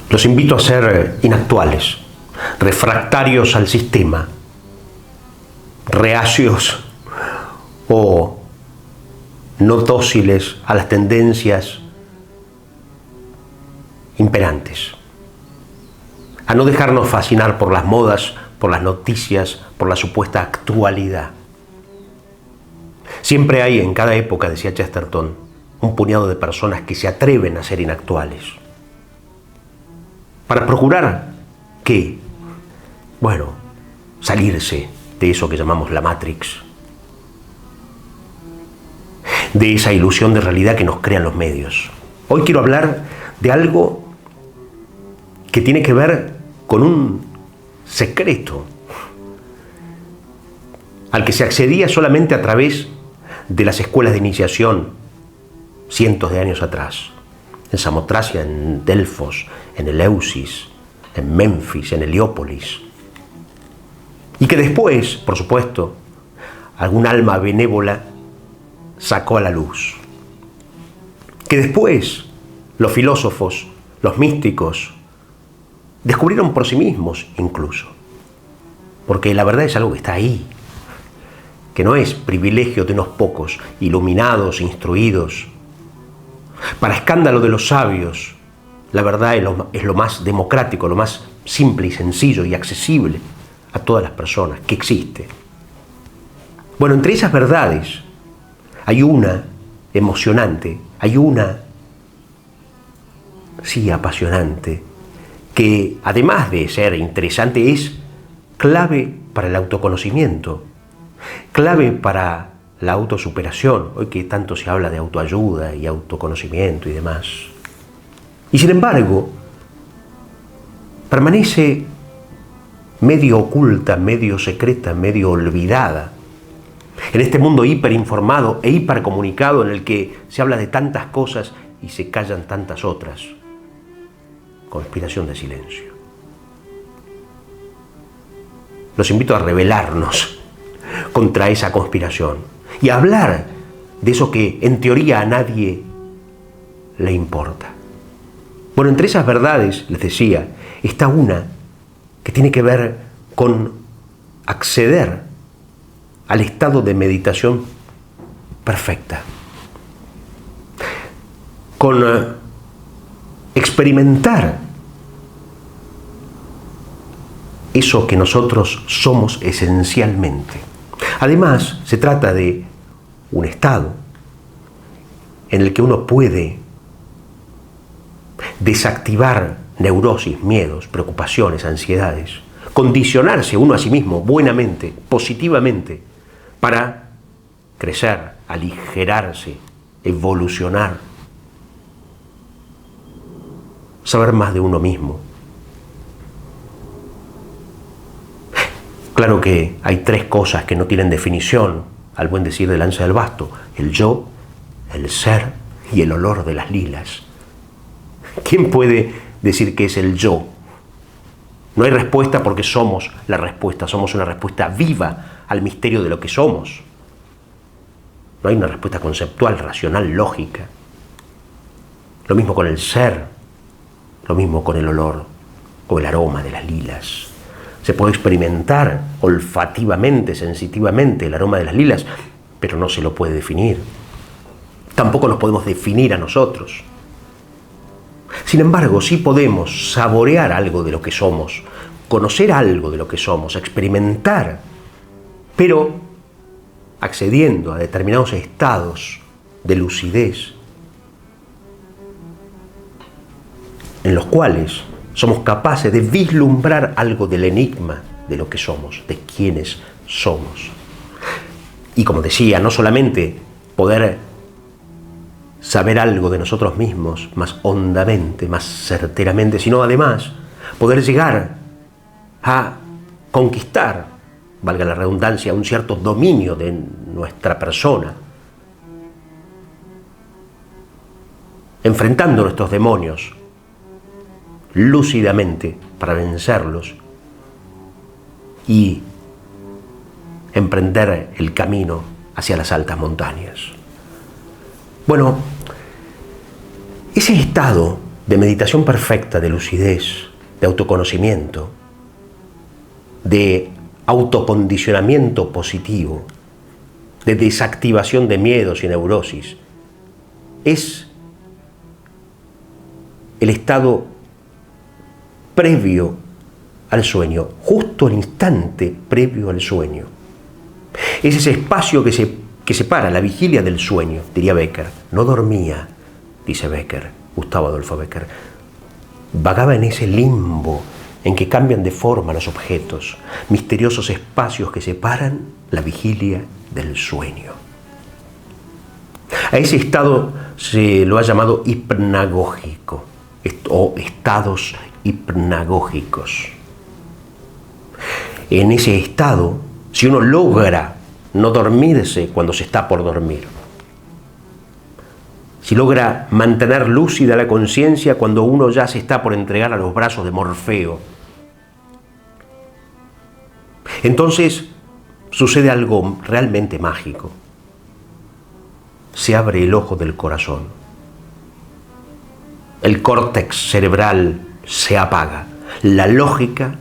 Los invito a ser inactuales, refractarios al sistema, reacios o no dóciles a las tendencias imperantes, a no dejarnos fascinar por las modas, por las noticias, por la supuesta actualidad. Siempre hay en cada época, decía Chesterton, un puñado de personas que se atreven a ser inactuales. Para procurar ¿qué? Bueno, salirse de eso que llamamos la Matrix, de esa ilusión de realidad que nos crean los medios. Hoy quiero hablar de algo que tiene que ver con un secreto al que se accedía solamente a través de las escuelas de iniciación cientos de años atrás, en Samotracia, en Delfos, en Eleusis, en Memphis, en Heliópolis, y que después, por supuesto, algún alma benévola sacó a la luz, que después los filósofos, los místicos, descubrieron por sí mismos incluso, porque la verdad es algo que está ahí, que no es privilegio de unos pocos iluminados, instruidos. Para escándalo de los sabios, la verdad es lo más democrático, lo más simple y sencillo y accesible a todas las personas que existe. Bueno, entre esas verdades hay una emocionante, hay una, sí, apasionante, que además de ser interesante es clave para el autoconocimiento, clave para la autosuperación, hoy que tanto se habla de autoayuda y autoconocimiento y demás. Y sin embargo, permanece medio oculta, medio secreta, medio olvidada, en este mundo hiperinformado e hipercomunicado en el que se habla de tantas cosas y se callan tantas otras. Conspiración de silencio. Los invito a rebelarnos contra esa conspiración y a hablar de eso que en teoría a nadie le importa. Bueno, entre esas verdades, les decía, está una que tiene que ver con acceder al estado de meditación perfecta, con experimentar eso que nosotros somos esencialmente. Además, se trata de un estado en el que uno puede desactivar neurosis, miedos, preocupaciones, ansiedades, condicionarse uno a sí mismo buenamente, positivamente, para crecer, aligerarse, evolucionar, saber más de uno mismo. Claro que hay tres cosas que no tienen definición, al buen decir de Lanza del Basto: el yo, el ser y el olor de las lilas. ¿Quién puede decir qué es el yo? No hay respuesta porque somos la respuesta, somos una respuesta viva al misterio de lo que somos. No hay una respuesta conceptual, racional, lógica. Lo mismo con el ser, lo mismo con el olor o el aroma de las lilas. Se puede experimentar olfativamente, sensitivamente el aroma de las lilas, pero no se lo puede definir. Tampoco nos podemos definir a nosotros. Sin embargo, sí podemos saborear algo de lo que somos, conocer algo de lo que somos, experimentar, pero accediendo a determinados estados de lucidez en los cuales somos capaces de vislumbrar algo del enigma de lo que somos, de quiénes somos. Y como decía, no solamente poder saber algo de nosotros mismos más hondamente, más certeramente, sino además poder llegar a conquistar, valga la redundancia, un cierto dominio de nuestra persona, enfrentando nuestros demonios lúcidamente para vencerlos y emprender el camino hacia las altas montañas. Bueno, ese estado de meditación perfecta, de lucidez, de autoconocimiento, de autocondicionamiento positivo, de desactivación de miedos y neurosis. Es el estado previo al sueño, justo el instante previo al sueño. Es ese espacio que separa la vigilia del sueño, diría Becker. No dormía, dice Becker, Gustavo Adolfo Becker. Vagaba en ese limbo en que cambian de forma los objetos, misteriosos espacios que separan la vigilia del sueño. A ese estado se lo ha llamado hipnagógico o estados hipnagógicos. En ese estado, si uno logra no dormirse cuando se está por dormir, si logra mantener lúcida la conciencia cuando uno ya se está por entregar a los brazos de Morfeo, entonces sucede algo realmente mágico. Se abre el ojo del corazón. El córtex cerebral se apaga. La lógica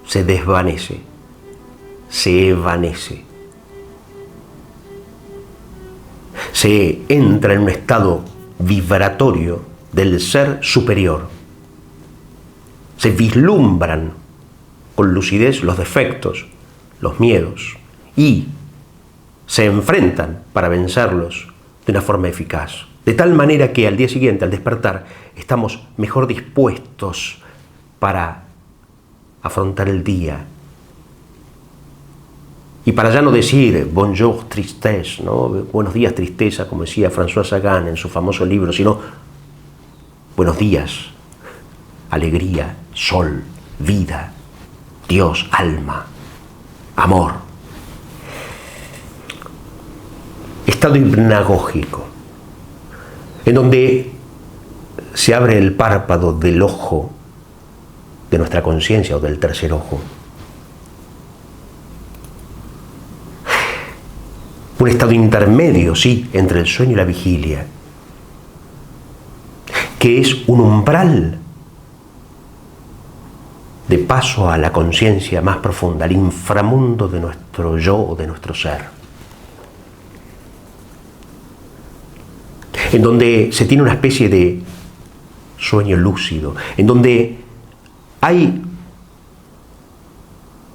se desvanece, se evanece. Se entra en un estado vibratorio del ser superior. Se vislumbran con lucidez los defectos, los miedos, y se enfrentan para vencerlos de una forma eficaz. De tal manera que al día siguiente, al despertar, estamos mejor dispuestos para afrontar el día. Y para ya no decir bonjour tristesse, ¿no? Buenos días tristeza, como decía François Sagan en su famoso libro, sino buenos días, alegría, sol, vida, Dios, alma, amor. Estado hipnagógico, en donde se abre el párpado del ojo de nuestra conciencia o del tercer ojo. Un estado intermedio, sí, entre el sueño y la vigilia, que es un umbral de paso a la conciencia más profunda, al inframundo de nuestro yo o de nuestro ser, en donde se tiene una especie de sueño lúcido, en donde hay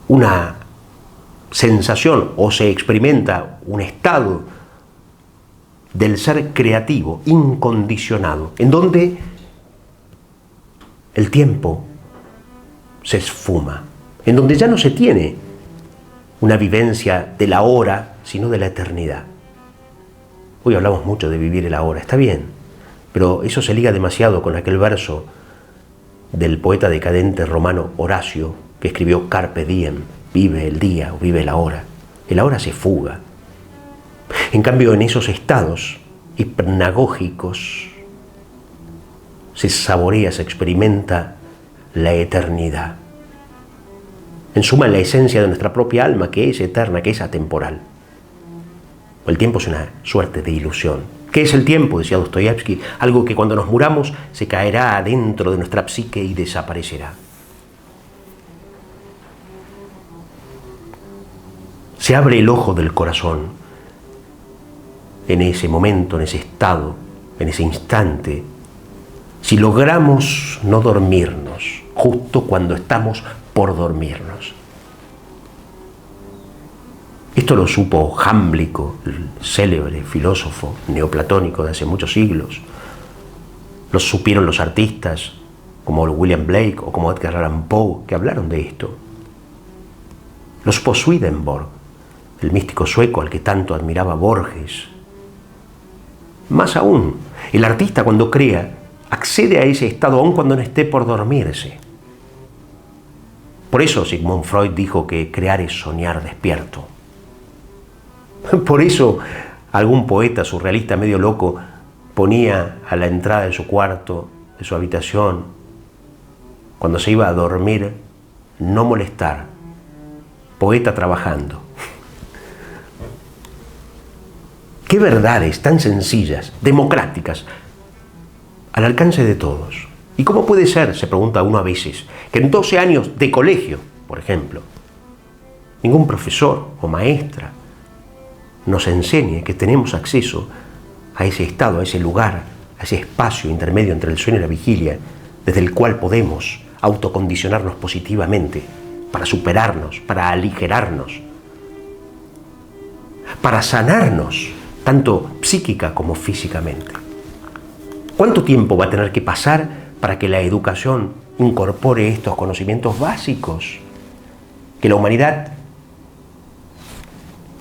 una sensación o se experimenta un estado del ser creativo, incondicionado, en donde el tiempo se esfuma, en donde ya no se tiene una vivencia de la hora, sino de la eternidad. Hoy hablamos mucho de vivir el ahora, está bien, pero eso se liga demasiado con aquel verso del poeta decadente romano Horacio, que escribió Carpe diem, vive el día o vive la hora. El ahora se fuga. En cambio, en esos estados hipnagógicos se saborea, se experimenta la eternidad. En suma, la esencia de nuestra propia alma, que es eterna, que es atemporal. El tiempo es una suerte de ilusión. ¿Qué es el tiempo?, decía Dostoyevsky. Algo que cuando nos muramos se caerá adentro de nuestra psique y desaparecerá. Se abre el ojo del corazón en ese momento, en ese estado, en ese instante, si logramos no dormirnos justo cuando estamos por dormirnos. Esto lo supo Jámblico, el célebre filósofo neoplatónico de hace muchos siglos. Lo supieron los artistas como William Blake o como Edgar Allan Poe, que hablaron de esto. Lo supo Swedenborg, el místico sueco al que tanto admiraba Borges. Más aún, el artista cuando crea accede a ese estado aun cuando no esté por dormirse. Por eso Sigmund Freud dijo que crear es soñar despierto. Por eso algún poeta surrealista medio loco ponía a la entrada de su cuarto, de su habitación, cuando se iba a dormir, no molestar, poeta trabajando. Qué verdades tan sencillas, democráticas, al alcance de todos. ¿Y cómo puede ser, se pregunta uno a veces, que en 12 años de colegio, por ejemplo, ningún profesor o maestra nos enseñe que tenemos acceso a ese estado, a ese lugar, a ese espacio intermedio entre el sueño y la vigilia, desde el cual podemos autocondicionarnos positivamente para superarnos, para aligerarnos, para sanarnos, tanto psíquica como físicamente? ¿Cuánto tiempo va a tener que pasar para que la educación incorpore estos conocimientos básicos que la humanidad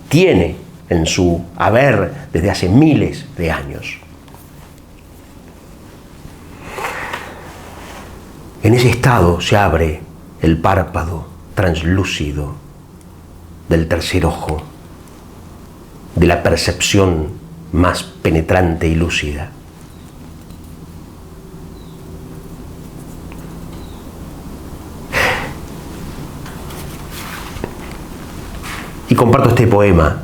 tiene en su haber desde hace miles de años? En ese estado se abre el párpado translúcido del tercer ojo, de la percepción más penetrante y lúcida. Y comparto este poema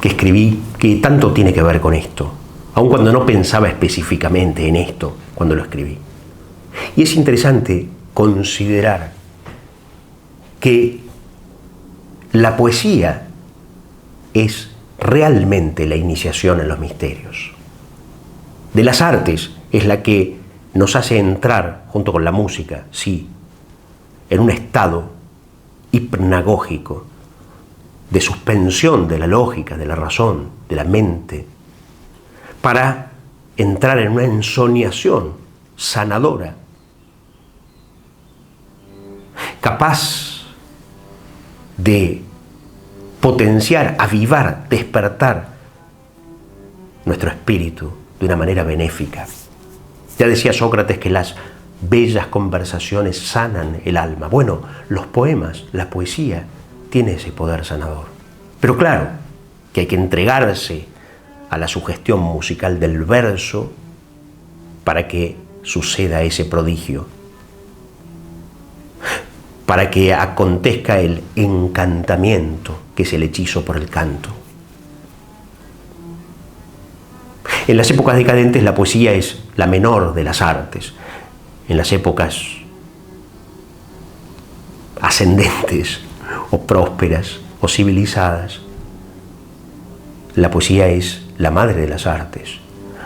que escribí, que tanto tiene que ver con esto, aun cuando no pensaba específicamente en esto cuando lo escribí. Y es interesante considerar que la poesía es realmente la iniciación en los misterios. De las artes es la que nos hace entrar, junto con la música, sí, en un estado hipnagógico de suspensión de la lógica, de la razón, de la mente, para entrar en una ensoñación sanadora, capaz de potenciar, avivar, despertar nuestro espíritu de una manera benéfica. Ya decía Sócrates que las bellas conversaciones sanan el alma. Bueno, los poemas, la poesía, tiene ese poder sanador. Pero claro, que hay que entregarse a la sugestión musical del verso para que suceda ese prodigio, para que acontezca el encantamiento que es el hechizo por el canto. En las épocas decadentes la poesía es la menor de las artes. En las épocas ascendentes o prósperas o civilizadas, la poesía es la madre de las artes.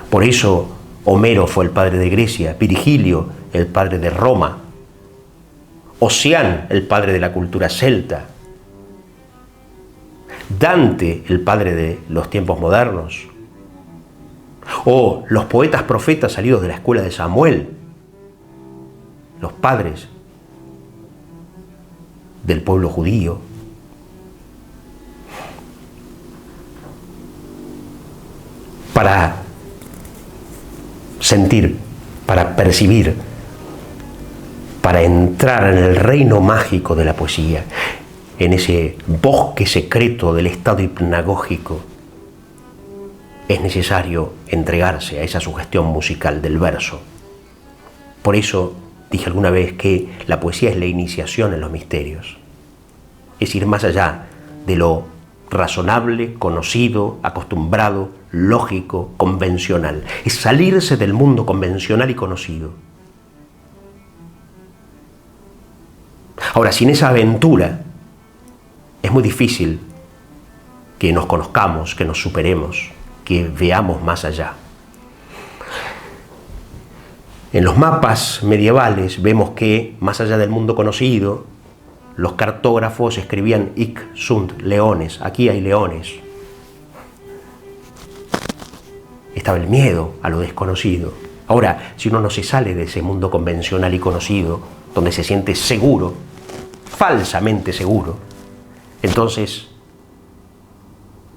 Por eso Homero fue el padre de Grecia, Virgilio el padre de Roma, Ossian el padre de la cultura celta, Dante el padre de los tiempos modernos, o los poetas profetas salidos de la escuela de Samuel, los padres del pueblo judío. Para sentir, para percibir, para entrar en el reino mágico de la poesía, en ese bosque secreto del estado hipnagógico, es necesario entregarse a esa sugestión musical del verso. Por eso dije alguna vez que la poesía es la iniciación en los misterios. Es ir más allá de lo razonable, conocido, acostumbrado, lógico, convencional. Es salirse del mundo convencional y conocido. Ahora, sin esa aventura, es muy difícil que nos conozcamos, que nos superemos, que veamos más allá. En los mapas medievales vemos que, más allá del mundo conocido, los cartógrafos escribían hic sunt leones, aquí hay leones. Estaba el miedo a lo desconocido. Ahora, si uno no se sale de ese mundo convencional y conocido, donde se siente seguro, falsamente seguro, entonces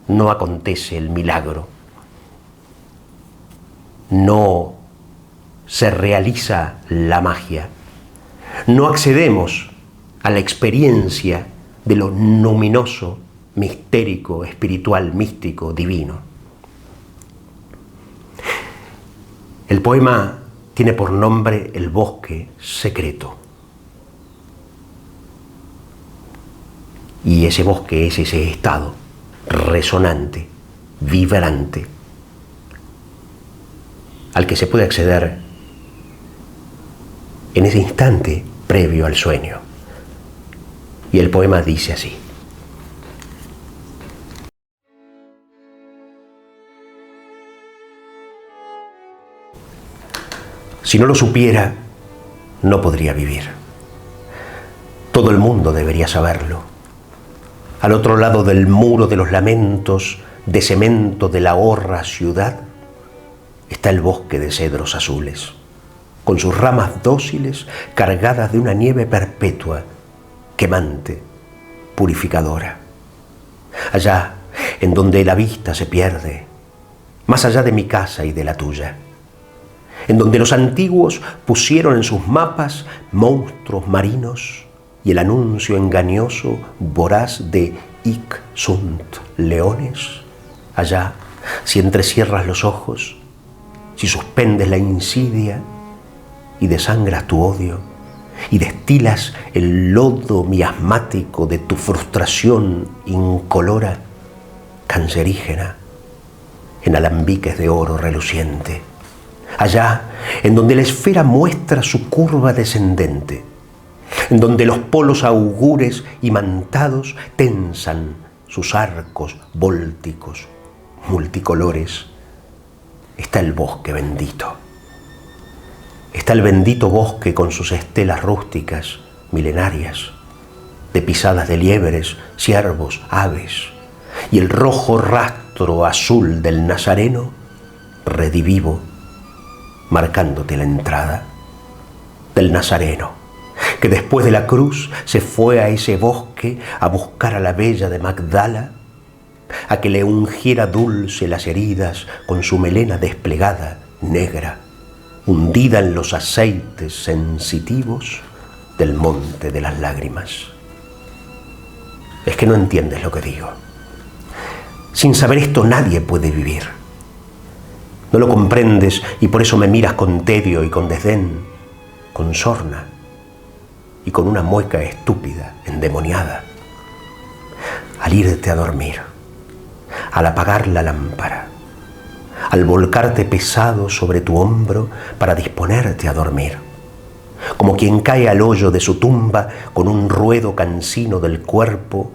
no acontece el milagro, no se realiza la magia, no accedemos a la experiencia de lo luminoso, mistérico, espiritual, místico, divino. El poema tiene por nombre El bosque secreto. Y ese bosque es ese estado resonante, vibrante, al que se puede acceder en ese instante previo al sueño. Y el poema dice así: si no lo supiera, no podría vivir. Todo el mundo debería saberlo. Al otro lado del muro de los lamentos, de cemento de la horra ciudad, está el bosque de cedros azules, con sus ramas dóciles cargadas de una nieve perpetua, quemante, purificadora. Allá, en donde la vista se pierde, más allá de mi casa y de la tuya, en donde los antiguos pusieron en sus mapas monstruos marinos y el anuncio engañoso, voraz de hic sunt leones. Allá, si entrecierras los ojos, si suspendes la insidia y desangras tu odio y destilas el lodo miasmático de tu frustración incolora, cancerígena, en alambiques de oro reluciente. Allá, en donde la esfera muestra su curva descendente, en donde los polos augures imantados tensan sus arcos vólticos, multicolores, está el bosque bendito. Está el bendito bosque con sus estelas rústicas, milenarias, de pisadas de liebres, ciervos, aves, y el rojo rastro azul del Nazareno, redivivo, marcándote la entrada, del Nazareno, que después de la cruz se fue a ese bosque a buscar a la bella de Magdala, a que le ungiera dulce las heridas con su melena desplegada, negra, hundida en los aceites sensitivos del monte de las lágrimas. Es que no entiendes lo que digo. Sin saber esto nadie puede vivir. No lo comprendes y por eso me miras con tedio y con desdén, con sorna y con una mueca estúpida, endemoniada. Al irte a dormir, al apagar la lámpara, al volcarte pesado sobre tu hombro para disponerte a dormir, como quien cae al hoyo de su tumba con un ruedo cansino del cuerpo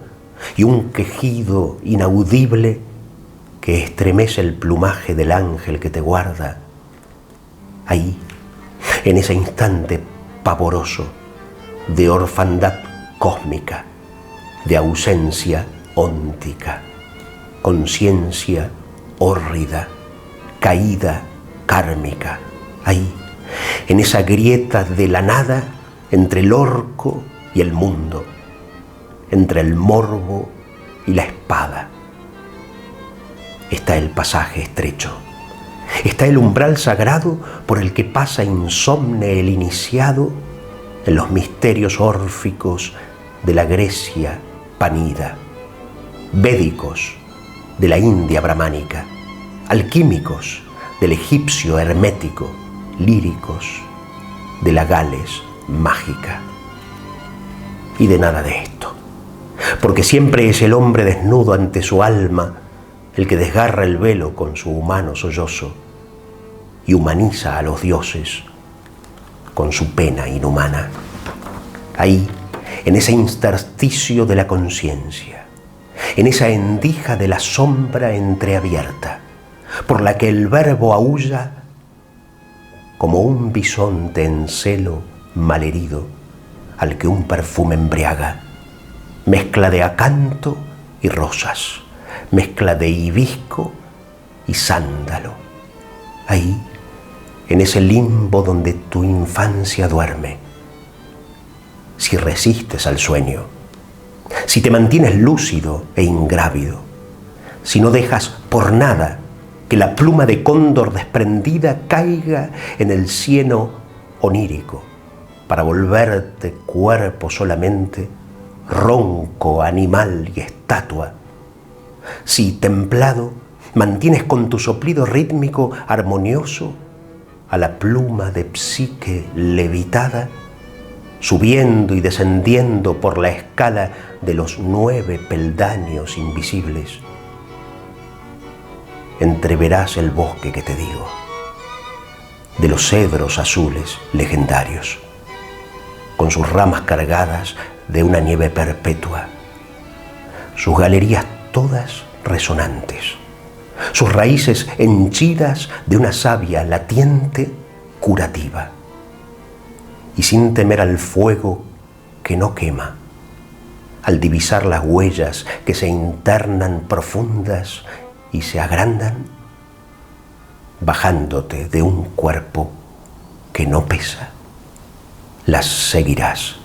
y un quejido inaudible que estremece el plumaje del ángel que te guarda. Ahí, en ese instante pavoroso de orfandad cósmica, de ausencia óntica, conciencia hórrida, caída kármica, ahí, en esa grieta de la nada entre el orco y el mundo, entre el morbo y la espada. Está el pasaje estrecho, está el umbral sagrado por el que pasa insomne el iniciado en los misterios órficos de la Grecia panida, védicos de la India brahmánica, alquímicos del egipcio hermético, líricos de la Gales mágica. Y de nada de esto, porque siempre es el hombre desnudo ante su alma el que desgarra el velo con su humano sollozo y humaniza a los dioses con su pena inhumana. Ahí, en ese intersticio de la conciencia, en esa endija de la sombra entreabierta, por la que el verbo aúlla como un bisonte en celo malherido al que un perfume embriaga, mezcla de acanto y rosas, mezcla de hibisco y sándalo. Ahí, en ese limbo donde tu infancia duerme, si resistes al sueño, si te mantienes lúcido e ingrávido, si no dejas por nada que la pluma de cóndor desprendida caiga en el cieno onírico para volverte cuerpo solamente, ronco, animal y estatua, si templado mantienes con tu soplido rítmico armonioso a la pluma de psique levitada, subiendo y descendiendo por la escala de los 9 peldaños invisibles, entreverás el bosque que te digo, de los cedros azules legendarios. con sus ramas cargadas de una nieve perpetua, sus galerías todas resonantes, sus raíces henchidas de una savia latiente curativa, y sin temer al fuego que no quema, al divisar las huellas que se internan profundas y se agrandan, bajándote de un cuerpo que no pesa, las seguirás.